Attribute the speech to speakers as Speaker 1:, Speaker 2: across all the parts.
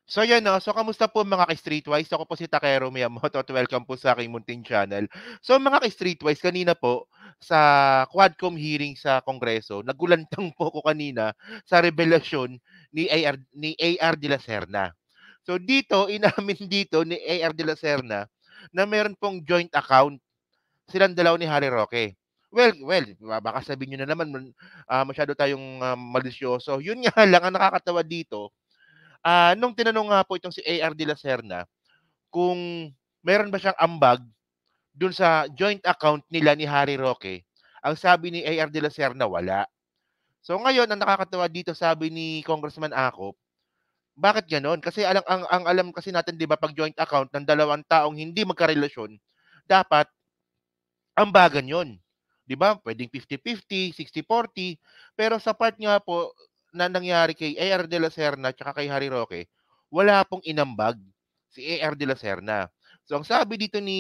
Speaker 1: So yan 'no, so kamusta po mga ka-Streetwise? Ako po si Takero Miyamoto at welcome po sa aking munting channel. So mga ka-Streetwise, kanina po sa Quadcom hearing sa Kongreso, nagulantang po ako kanina sa revelasyon ni AR de la Serna. So dito, inamin dito ni AR de la Serna na meron pong joint account silang dalawa ni Harry Roque. Well, baka sabihin niyo na naman masyado tayong malisyoso. Yun nga lang ang nakakatawa dito. Nung tinanong nga po itong si AR de la Serna kung meron ba siyang ambag dun sa joint account nila ni Harry Roque, ang sabi ni AR de la Serna, wala. So ngayon, ang nakakatawa dito, sabi ni Congressman Acop, bakit gano'n? Kasi ang alam kasi natin, 'di ba, pag joint account ng dalawang taong hindi magkarelasyon, dapat ambagan 'yon. 'Di ba? Pwedeng 50-50, 60-40, pero sa part nga po na nangyari kay AR de la Serna at kay Harry Roque, wala pong inambag si AR de la Serna. So ang sabi dito ni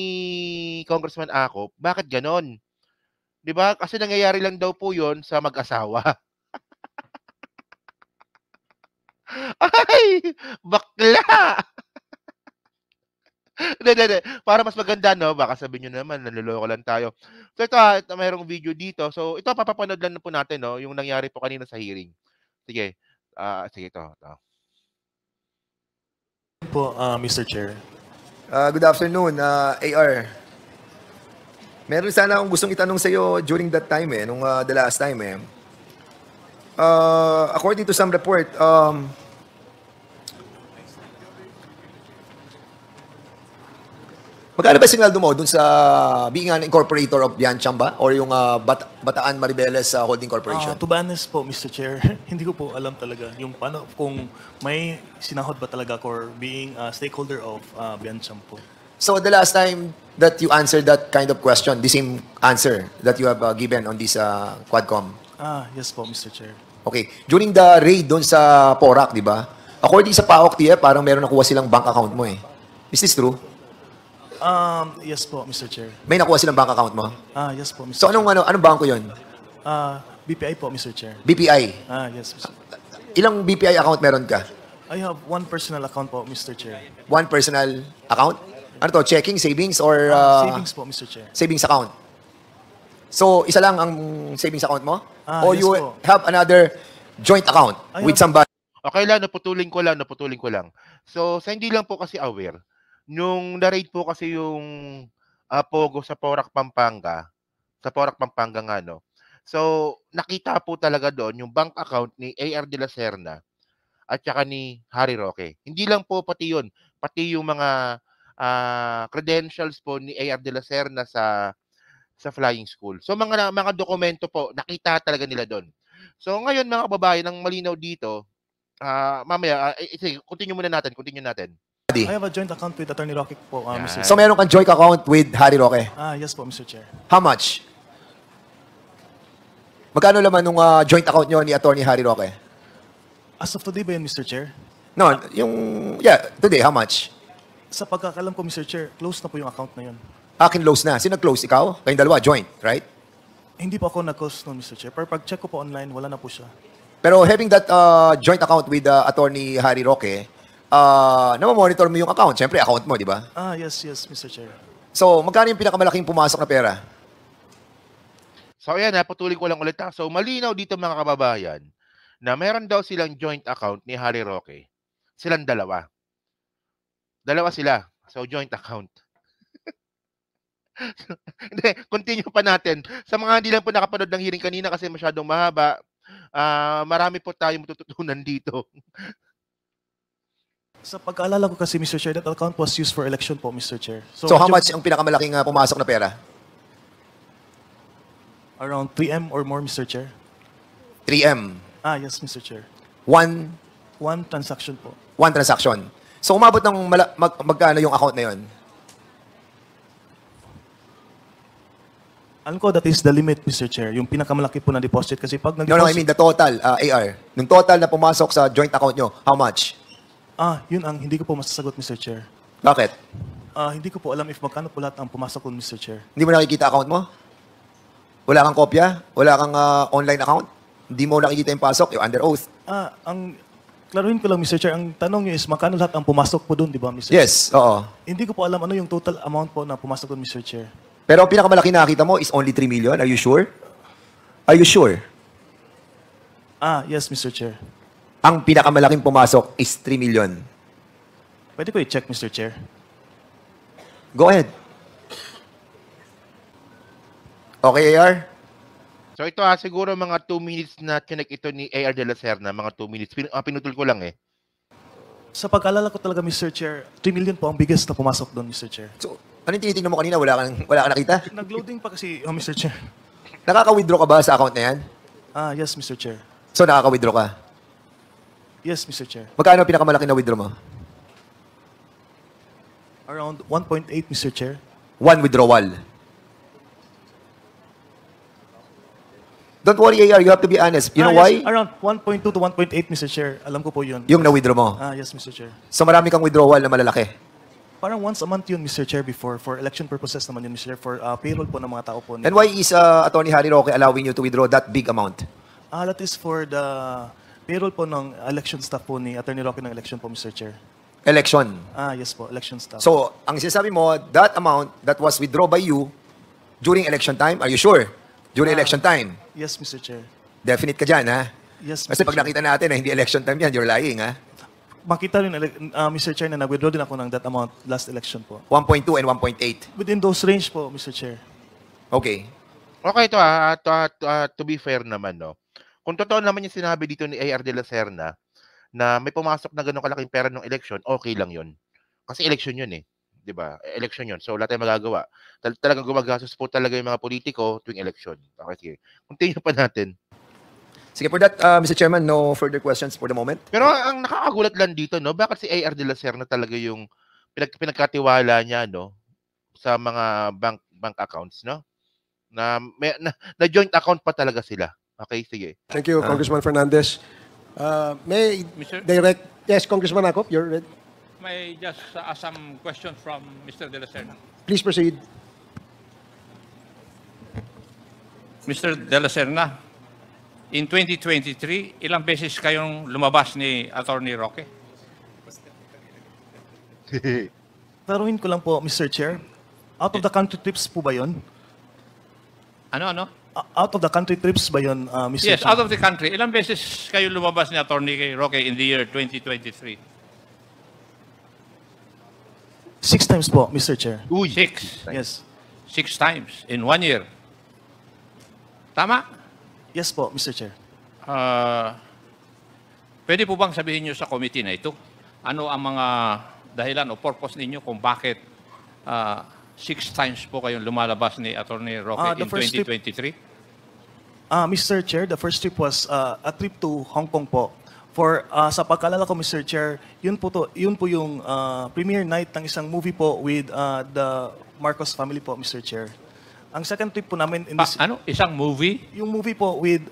Speaker 1: Congressman Acop, bakit gano'n? 'Di ba? Kasi nangyayari lang daw po 'yon sa mag-asawa. Ay! Bakla! Hindi. Para mas maganda 'no, baka sabihin niyo naman nanloloko lang tayo. So ito mayroong video dito. So ito papapanood lang po natin 'no, yung nangyari po kanina sa hearing. Sige, sige ito.
Speaker 2: Po, Mr. Chair.
Speaker 3: Good afternoon, AR. Meron sana akong gustong itanong sa iyo during that time nung the last time according to some report, magkano ba sinaldo mo dun sa being an incorporator of Biancham ba? Or yung Bataan Maribeles Holding Corporation?
Speaker 2: To be honest po, Mr. Chair, hindi ko po alam talaga yung paano, kung may sinahod ba talaga ako or being a stakeholder of Biancham po.
Speaker 3: So the last time that you answered that kind of question, the same answer that you have given on this Quadcom?
Speaker 2: Yes po, Mr. Chair.
Speaker 3: Okay. During the raid doon sa Porac, di ba? According sa PAOK TF, parang meron nakuha silang bank account mo eh. Is this true?
Speaker 2: Yes po, Mr. Chair.
Speaker 3: May nakuha silang bank account mo?
Speaker 2: Yes po, Mr.
Speaker 3: So
Speaker 2: Chair.
Speaker 3: anong bangko yon?
Speaker 2: BPI po, Mr. Chair.
Speaker 3: BPI.
Speaker 2: Yes, Mr.
Speaker 3: Ilang BPI account meron ka?
Speaker 2: I have one personal account po, Mr. Chair.
Speaker 3: One personal account? Ano to? Checking, savings, or
Speaker 2: Savings po, Mr. Chair.
Speaker 3: savings account? So, isa lang ang savings account mo? Or
Speaker 2: Yes
Speaker 3: you
Speaker 2: po.
Speaker 3: have another joint account with somebody?
Speaker 1: Okay lang, naputulin ko lang. So, sa hindi lang po kasi aware, nung na-raid po kasi yung Pogo sa Porac, Pampanga nga 'no. So, nakita po talaga doon yung bank account ni AR de la Serna at saka ni Harry Roque. Hindi lang po pati yun, pati yung mga credentials po ni AR de la Serna sa flying school. So mga dokumento po nakita talaga nila doon. So ngayon mga kababayan, ang malinaw dito, mamaya sige, continue natin.
Speaker 2: I have a joint account with Attorney Roque po, Mr.
Speaker 3: So,
Speaker 2: Chair.
Speaker 3: meron kang joint account with Harry Roque.
Speaker 2: Yes po, Mr. Chair.
Speaker 3: How much? Magkano laman nung joint account nyo ni Attorney Harry Roque?
Speaker 2: As of today ba yun, Mr. Chair?
Speaker 3: No, today, how much?
Speaker 2: Sa pagkakalam ko, Mr. Chair, close na po yung account na yun.
Speaker 3: Close na. Sino close? Ikaw? Kayong dalawa, joint, right?
Speaker 2: Hindi po ako nag-close noon, Mr. Chair. Pero pag-check ko po online, wala na po siya.
Speaker 3: Pero having that joint account with Attorney Harry Roque, namamonitor mo yung account. Siyempre, account mo, di ba?
Speaker 2: Yes, Mr. Chair.
Speaker 3: So, magkano yung pinakamalaking pumasok na pera?
Speaker 1: So ayan, putulin ko lang ulit ha. So malinaw dito mga kababayan na meron daw silang joint account ni Harry Roque. Silang dalawa. Dalawa sila. So joint account. Hindi, continue pa natin. Sa mga hindi lang po nakapanood ng hearing kanina kasi masyadong mahaba, marami po tayong matututunan dito.
Speaker 2: Sa pagkaalala ko kasi, Mr. Chair, that account was used for election po, Mr. Chair.
Speaker 3: So, how much ang pinakamalaking pumasok na pera?
Speaker 2: Around 3M or more, Mr. Chair.
Speaker 3: 3M.
Speaker 2: Yes, Mr. Chair.
Speaker 3: One
Speaker 2: Transaction po.
Speaker 3: transaction. So, umabot ng magkano yung account na yun?
Speaker 2: Alam ko, that is the limit, Mr. Chair. Yung pinakamalaki po na deposit. Kasi pag
Speaker 3: No,
Speaker 2: nag-deposit...
Speaker 3: I mean the total, AR. Nung total na pumasok sa joint account nyo, how much?
Speaker 2: Yun ang hindi ko po masasagot, Mr. Chair.
Speaker 3: Bakit?
Speaker 2: Hindi ko po alam if magkano po lahat ang pumasok ko, Mr. Chair.
Speaker 3: Hindi mo nakikita account mo? Wala kang kopya? Wala kang online account? Hindi mo nakikita yung pasok? You're under oath.
Speaker 2: Ang Klaruhin ko lang, Mr. Chair, ang tanong niyo is magkano lahat ang pumasok po doon, di ba, Mr. Chair?
Speaker 3: Yes, oo.
Speaker 2: Hindi ko po alam ano yung total amount po na pumasok doon, Mr. Chair.
Speaker 3: Pero ang pinakamalaki na nakita mo is only 3 million. Are you sure? Are you sure?
Speaker 2: Yes, Mr. Chair.
Speaker 3: Ang pinakamalaking pumasok is 3 million.
Speaker 2: Pwede ko i-check, Mr. Chair.
Speaker 3: Go ahead. Okay, AR?
Speaker 1: So ito siguro mga 2 minutes na chinek ito ni AR de la Serna, mga 2 minutes. Pinutol ko lang eh.
Speaker 2: Sa pag-alala ko talaga, Mr. Chair, 3 million po ang biggest na pumasok doon, Mr. Chair.
Speaker 3: So, anong tinitingnan mo kanina? Wala ka nakita?
Speaker 2: Nag-loading pa kasi, Mr. Chair.
Speaker 3: Nakaka-withdraw ka ba sa account na yan?
Speaker 2: Yes, Mr. Chair.
Speaker 3: So, nakaka-withdraw ka?
Speaker 2: Yes, Mr. Chair.
Speaker 3: Magkano ang pinakamalaki na withdraw mo?
Speaker 2: Around 1.8, Mr. Chair.
Speaker 3: One withdrawal. Don't worry, AR. You have to be honest. You know why?
Speaker 2: Yes, around 1.2 to 1.8, Mr. Chair. Alam ko po yun.
Speaker 3: Yung na-withdraw mo.
Speaker 2: Yes, Mr. Chair.
Speaker 3: So, marami kang withdrawal na malalaki.
Speaker 2: Parang once a month yun, Mr. Chair, before. For election purposes naman yun, Mr. Chair. For payroll po ng mga tao po.
Speaker 3: And why is Attorney Harry Roque allowing you to withdraw that big amount?
Speaker 2: That is for the payroll po ng election staff po ni Attorney Roque ng election po, Mr. Chair.
Speaker 3: Election.
Speaker 2: Yes po, election staff.
Speaker 3: So, ang sinasabi mo, that amount that was withdrawn by you during election time, are you sure? During election time?
Speaker 2: Yes, Mr. Chair.
Speaker 3: Definite ka dyan, ha?
Speaker 2: Yes,
Speaker 3: Kasi
Speaker 2: Mr.
Speaker 3: pag
Speaker 2: Chair.
Speaker 3: nakita natin na hindi election time yan, you're lying, ha?
Speaker 2: Makita rin, Mr. Chair, na nag-withdraw din ako ng that amount last election po.
Speaker 3: 1.2 and 1.8.
Speaker 2: Within those range po, Mr. Chair.
Speaker 3: Okay.
Speaker 1: Okay ito to be fair naman, no. Kung totoo naman yung sinabi dito ni AR de la Serna na may pumasok na ganong kalaking pera ng election, okay lang 'yon. Kasi election 'yun eh, 'di ba? Election 'yun. So wala tayong magagawa. Talagang gumagastos po talaga yung mga politiko tuwing election. Okay, sige. Continue pa natin.
Speaker 3: Sige, for that, Mr. Chairman, no further questions for the moment.
Speaker 1: Pero ang nakakagulat lang dito, no, bakit si AR de la Serna talaga yung pinagkatiwala niya, no, sa mga bank accounts, no? Na joint account pa talaga sila. Okay, sige.
Speaker 4: Thank you, Congressman Fernandez. May
Speaker 5: Mr.
Speaker 4: direct... Yes, Congressman Akop, you're ready.
Speaker 5: May just ask some questions from Mr. De La Serna.
Speaker 4: Please proceed.
Speaker 5: Mr. De La Serna, in 2023, ilang beses kayong lumabas ni Attorney Roque?
Speaker 2: Klaruhin ko lang po, Mr. Chair. Out of the country trips po ba yun?
Speaker 5: Ano?
Speaker 2: Out of the country trips ba yun, Mr.
Speaker 5: Yes,
Speaker 2: Chair?
Speaker 5: out of the country. Ilang beses kayo lumabas ni Attorney Roque in the year 2023?
Speaker 2: 6 times po, Mr. Chair.
Speaker 1: Uy.
Speaker 5: 6.
Speaker 2: Yes.
Speaker 5: 6 times in 1 year. Tama?
Speaker 2: Yes po, Mr. Chair.
Speaker 5: Pwede po bang sabihin niyo sa committee na ito? Ano ang mga dahilan o purpose ninyo kung bakit 6 times po kayong lumalabas ni Attorney Roque
Speaker 2: The
Speaker 5: in
Speaker 2: first trip-
Speaker 5: 2023?
Speaker 2: Mr. Chair, the first trip was a trip to Hong Kong po. For sa pagkalala ko, Mr. Chair, yun po yung premiere night ng isang movie po with the Marcos family po, Mr. Chair. Ang second trip po namin in this,
Speaker 5: Isang movie?
Speaker 2: yung movie po with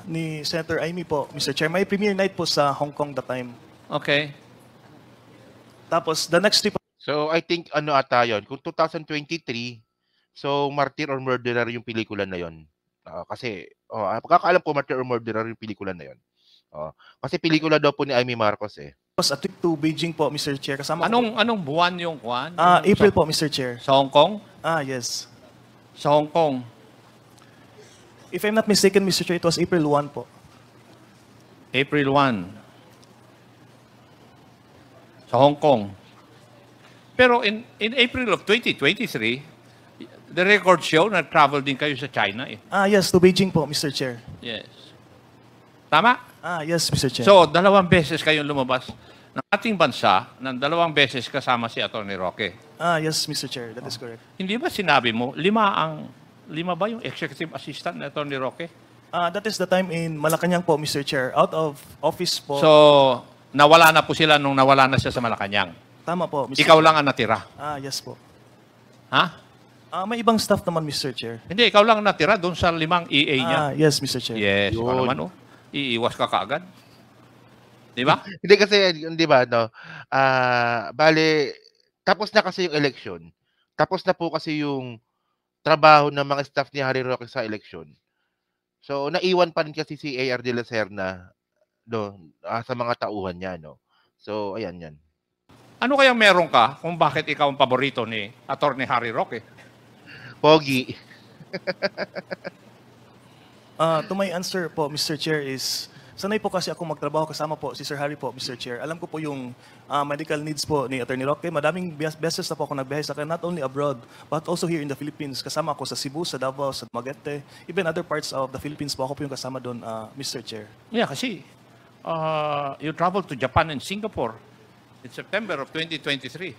Speaker 2: ni Senator Amy po, Mr. Chair. May premiere night po sa Hong Kong that time.
Speaker 5: Okay.
Speaker 2: Tapos the next trip
Speaker 1: So I think ata 'yon, kung 2023, so Martyr or Murderer yung pelikula na 'yon. Kasi pagkakaalam ko Martyr or Murderer yung pelikula na 'yon. Kasi pelikula daw po ni Amy Marcos eh.
Speaker 2: was a trip to Beijing po, Mr. Chair. Kasama ko
Speaker 5: Anong buwan yung kwan?
Speaker 2: po, April po, Mr. Chair.
Speaker 5: Sa Hong Kong?
Speaker 2: Yes.
Speaker 5: Sa Hong Kong.
Speaker 2: If I'm not mistaken, Mr. Chair, it was April 1 po.
Speaker 5: April 1. Sa Hong Kong. Pero in April of 2023, the record show nag-travel din kayo sa China eh.
Speaker 2: Yes, to Beijing po, Mr. Chair.
Speaker 5: Yes. Tama?
Speaker 2: Yes, Mr. Chair.
Speaker 5: So, 2 beses kayong lumabas ng ating bansa ng 2 beses kasama si Attorney Roque.
Speaker 2: Yes, Mr. Chair, that is correct.
Speaker 5: Hindi ba sinabi mo, 5 ba yung executive assistant ni Attorney Roque?
Speaker 2: That is the time in Malacanang po, Mr. Chair. Out of office po.
Speaker 5: So, nawala na po sila nung nawala na siya sa Malacanang.
Speaker 2: Tama po, Mr.
Speaker 5: Ikaw
Speaker 2: Chair.
Speaker 5: lang ang natira.
Speaker 2: Yes po.
Speaker 5: Ha?
Speaker 2: May ibang staff naman, Mr. Chair.
Speaker 5: Hindi, ikaw lang natira doon sa 5 EA niya.
Speaker 2: Yes, Mr. Chair.
Speaker 5: Yes,
Speaker 1: Yun.
Speaker 5: ano naman iiwas ka kaagad. Di ba?
Speaker 1: Hindi kasi, di ba, no? Bale, tapos na kasi yung election. Tapos na po kasi yung trabaho ng mga staff ni Harry Roque sa election. So, naiwan pa rin kasi si AR de la Serna no, sa mga tauhan niya, no. So, ayan 'yan.
Speaker 5: Ano kayang meron ka kung bakit ikaw ang paborito ni Attorney Harry Roque?
Speaker 1: Pogi.
Speaker 2: To my answer po, Mr. Chair, is sanay po kasi ako magtrabaho kasama po si Sir Harry po, Mr. Chair. Alam ko po yung medical needs po ni Attorney Roque. Madaming beses na po ako nagbiyahe sa kanya, not only abroad, but also here in the Philippines. Kasama ako sa Cebu, sa Davao, sa Dumaguete, even other parts of the Philippines po. Ako po yung kasama doon, Mr. Chair.
Speaker 5: Yeah, kasi you traveled to Japan and Singapore in September of 2023.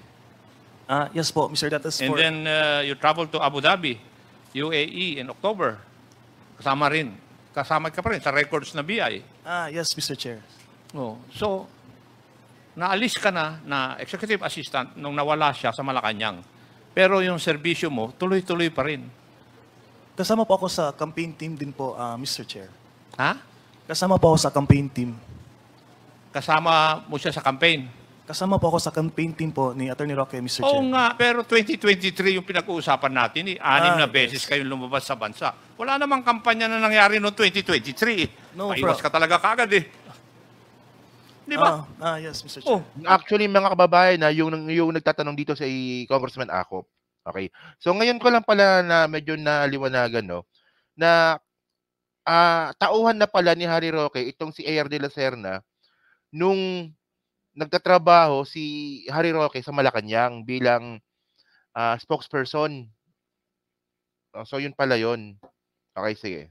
Speaker 2: Yes po, Mr. That is
Speaker 5: And
Speaker 2: for...
Speaker 5: then you traveled to Abu Dhabi, UAE in October. Kasama ka pa rin sa records na BI.
Speaker 2: Yes, Mr. Chair.
Speaker 5: Oh, so, naalis ka na executive assistant nung nawala siya sa Malacanang. Pero yung serbisyo mo, tuloy-tuloy pa rin.
Speaker 2: Kasama po ako sa campaign team din po, Mr. Chair.
Speaker 5: Ha?
Speaker 2: Kasama po ako sa campaign team.
Speaker 5: Kasama mo siya sa campaign.
Speaker 2: Kasama po ako sa campaign team po ni Attorney Roque, Mr.
Speaker 5: Oo
Speaker 2: Chair.
Speaker 5: nga, pero 2023 yung pinag-uusapan natin. 6 na beses kayong lumabas sa bansa. Wala namang kampanya na nangyari noong 2023.
Speaker 2: No,
Speaker 5: Paiwas
Speaker 2: bro.
Speaker 5: ka talaga kagad eh. Di ba?
Speaker 2: Yes, Mr.
Speaker 5: Oh,
Speaker 2: Chair.
Speaker 1: Actually, mga kababayan na yung nagtatanong dito sa Congressman Acop. Okay. So ngayon ko lang pala na medyo naliwanagan, no, na tauhan na pala ni Harry Roque itong si AR de la Serna nung nagtatrabaho si Harry Roque sa Malacanang bilang spokesperson. So yun pala yun. Okay, sige.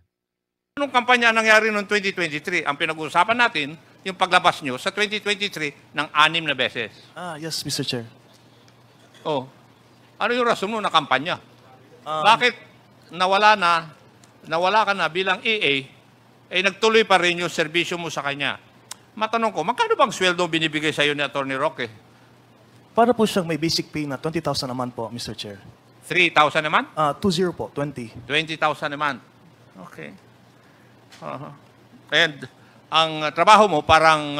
Speaker 5: anong kampanya ang nangyari noong 2023? Ang pinag-uusapan natin, yung paglabas nyo sa 2023 ng 6 na beses.
Speaker 2: Yes, Mr. Chair.
Speaker 5: Oh, ano yung rason mo na kampanya?
Speaker 2: Um,
Speaker 5: Bakit nawala ka na bilang EA, nagtuloy pa rin yung serbisyo mo sa kanya? Matanong ko, magkano bang sweldo binibigay sa iyo ni Attorney Roque?
Speaker 2: Para po siyang may basic pay na 20,000 a month po, Mr. Chair.
Speaker 5: 3,000 naman?
Speaker 2: 20 po, 20.
Speaker 5: 20,000 naman. Okay. And ang trabaho mo parang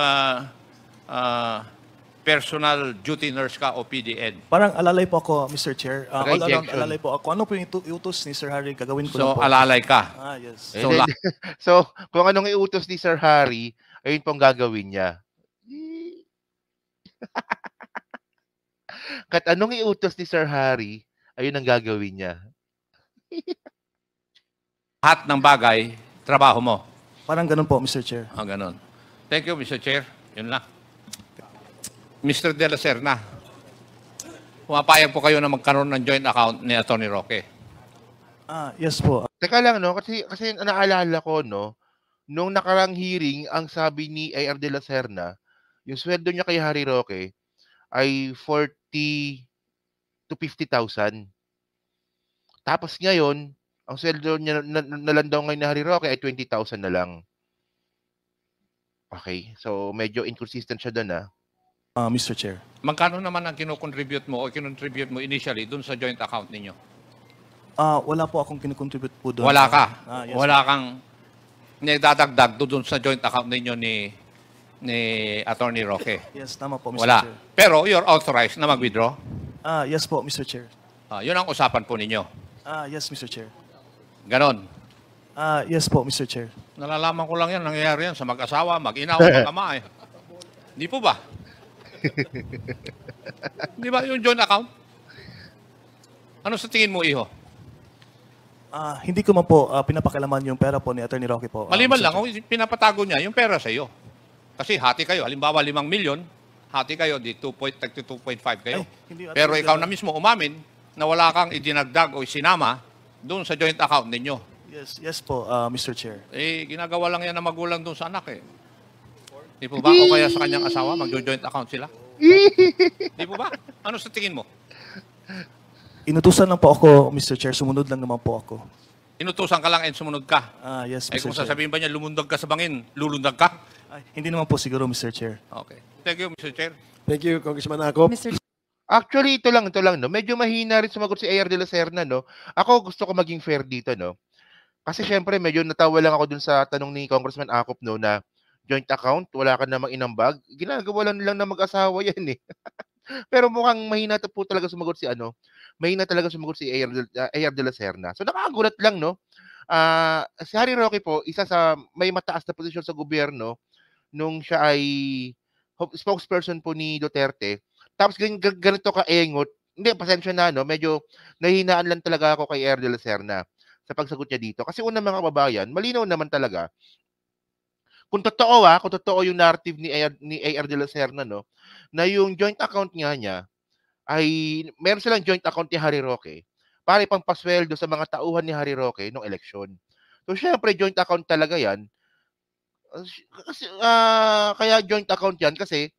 Speaker 5: personal duty nurse ka o PDN.
Speaker 2: Parang alalay po ako, Mr. Chair.
Speaker 1: Okay,
Speaker 2: All around
Speaker 1: Jackson.
Speaker 2: alalay po ako. Ano po yung iutos ni Sir Harry, gagawin ko lang
Speaker 5: So,
Speaker 2: po.
Speaker 5: alalay ka.
Speaker 2: Yes.
Speaker 5: So,
Speaker 1: And then, so, kung anong iutos ni Sir Harry, ayun pong gagawin niya. Kat anong iutos ni Sir Harry, ayun ang gagawin niya.
Speaker 5: Lahat ng bagay, trabaho mo.
Speaker 2: Parang ganun po, Mr. Chair.
Speaker 5: Ganon. Thank you, Mr. Chair. Yun lang. Mr. De La Serna, pumapayag po kayo na magkaroon ng joint account ni Attorney Roque.
Speaker 2: Yes po.
Speaker 1: Teka lang, no? Kasi naalala ko, no? Nung nakarang hearing, ang sabi ni AR de la Serna, yung sweldo niya kay Harry Roque ay 40 to 50,000. Tapos ngayon, ang sweldo niya na lang daw ngayon ni Harry Roque ay 20,000 na lang. Okay, so medyo inconsistent siya doon,
Speaker 2: Mr. Chair.
Speaker 5: Magkano naman ang kinocontribute mo o kinontribute mo initially dun sa joint account ninyo?
Speaker 2: Wala po akong kinocontribute po doon.
Speaker 5: Wala ka.
Speaker 2: Yes,
Speaker 5: Wala kang nagdadagdag doon sa joint account ninyo ni Attorney Roque.
Speaker 2: Yes, tama po, Mr.
Speaker 5: Wala.
Speaker 2: Chair.
Speaker 5: Pero you're authorized na mag-withdraw.
Speaker 2: Yes po, Mr. Chair.
Speaker 5: Yun ang usapan po ninyo.
Speaker 2: Yes, Mr. Chair.
Speaker 5: Ganon.
Speaker 2: Yes po, Mr. Chair.
Speaker 5: Nalalaman ko lang yan, nangyayari yan sa mag-asawa, mag-ina o mag-ama eh. Hindi po ba? Di ba yung joint account? Ano sa tingin mo, Iho?
Speaker 2: Hindi ko man po pinapakialaman yung pera po ni Attorney Roque po.
Speaker 5: Maliban
Speaker 2: Mr.
Speaker 5: lang, kung pinapatago niya yung pera sa iyo. Kasi hati kayo, halimbawa 5 milyon, hati kayo, di 2.5 kayo.
Speaker 2: Ay, hindi,
Speaker 5: Pero
Speaker 2: Attorney
Speaker 5: ikaw
Speaker 2: Roque.
Speaker 5: na mismo umamin na wala kang idinagdag o isinama doon sa joint account ninyo.
Speaker 2: Yes po, Mr. Chair.
Speaker 5: Ginagawa lang yan ng magulang doon sa anak eh. Di po ba? O kaya sa kanyang asawa, mag-joint account sila? Di po ba? Ano sa tingin mo?
Speaker 2: Inutusan lang po ako, Mr. Chair. Sumunod lang naman po ako.
Speaker 5: Inutusan ka lang and sumunod ka.
Speaker 2: Yes,
Speaker 5: Ay
Speaker 2: Mr.
Speaker 5: kung
Speaker 2: Chair.
Speaker 5: sasabihin ba niya, lumundag ka sa bangin, lulundag ka?
Speaker 2: Hindi naman po siguro, Mr. Chair.
Speaker 5: Okay. Thank you, Mr. Chair.
Speaker 4: Thank you, Congressman Acop.
Speaker 1: Actually, ito lang, no? Medyo mahina rin sumagot si AR de la Serna, no? Ako gusto ko maging fair dito, no? Kasi syempre, medyo natawa lang ako dun sa tanong ni Congressman Acop, no, na joint account, wala ka namang inambag. Ginagawa lang nilang na mag-asawa yan, eh. Pero mukhang mahina po talaga sumagot si mahina talaga sumagot si AR de la Serna. So nakakagulat lang, no? Si Harry Roque po, isa sa may mataas na posisyon sa gobyerno nung siya ay spokesperson po ni Duterte. Tapos ganito kaengot. Hindi, pasensya na, no? Medyo nahihinaan lang talaga ako kay AR de la Serna sa pagsagot niya dito. Kasi una mga kababayan, malinaw naman talaga. Kung totoo yung narrative ni AR de la Serna, no, na yung joint account niya ay meron silang joint account ni Harry Roque para ipangpasweldo sa mga tauhan ni Harry Roque nung eleksyon. So syempre joint account talaga 'yan. Kasi kaya joint account 'yan kasi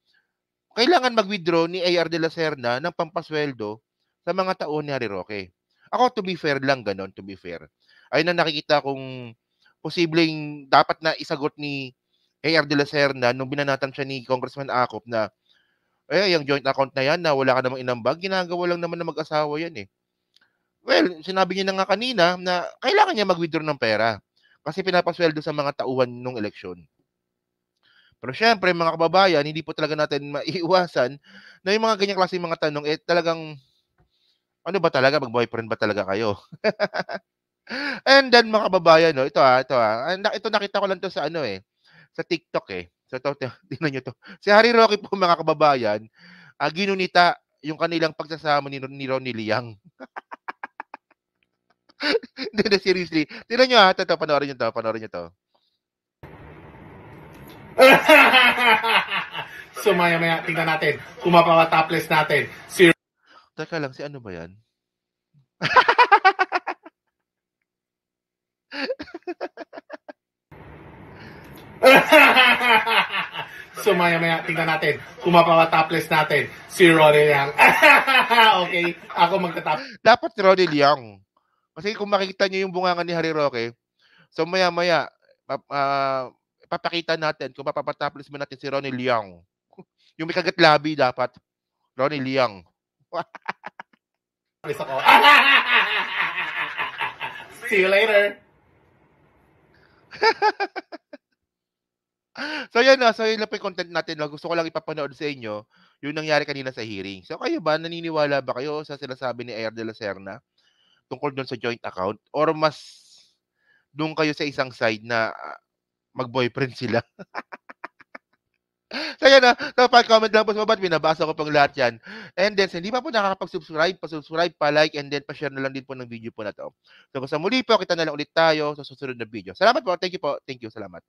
Speaker 1: kailangan mag-withdraw ni AR de la Serna ng pampasweldo sa mga tauhan ni Harry Roque. Ako, to be fair lang, ganon, to be fair. Ayun na nakikita kong posibleng dapat na isagot ni AR de la Serna nung binanatan siya ni Congressman Acop na, yung joint account na yan na wala ka namang inambag, ginagawa lang naman ng mag-asawa yan eh. Well, sinabi niya na nga kanina na kailangan niya mag-withdraw ng pera kasi pinapasweldo sa mga tauhan nung eleksyon. Pero syempre, mga kababayan, hindi po talaga natin maiiwasan na yung mga ganyang klase mga tanong, talagang, ano ba talaga, mag-boyfriend ba talaga kayo? And then, mga kababayan, no, ito nakita ko lang to sa sa TikTok eh. So, tingnan nyo to. Si Harry Roque po, mga kababayan, ginunita yung kanilang pagsasama ni Ronnie Liang. Hindi, seriously. Tingnan nyo panoorin nyo to.
Speaker 6: So maya-maya, tingnan natin kung mapapatopless natin si...
Speaker 1: Teka lang, si ano ba yan?
Speaker 6: So maya-maya, tingnan natin kung mapapatopless natin si Ronnie Liang. Okay, ako magtatap.
Speaker 1: Dapat si Ronnie Liang. Kasi kung makikita nyo yung bungangan ni Harry Roque, so maya-maya, papakita natin kung mapapatopless mo natin si Ronnie Liang. Yung may kagat labi dapat. Ronnie Liang.
Speaker 6: See you later.
Speaker 1: So yun na po yung content natin. Gusto ko lang ipapanood sa inyo yung nangyari kanina sa hearing. So kayo ba, naniniwala ba kayo sa sinasabi ni AR de la Serna tungkol doon sa joint account? Or mas doon kayo sa isang side na mag-boyfriend sila? So yan na, so pa-comment lang po sa baba, binabasa ko pang lahat yan. And then, hindi pa po nakakapag-subscribe, pa-subscribe, pa-like, and then pa-share na lang din po ng video po na to. So sa muli po, kita na lang ulit tayo sa susunod na video. Salamat po, thank you po, thank you, salamat.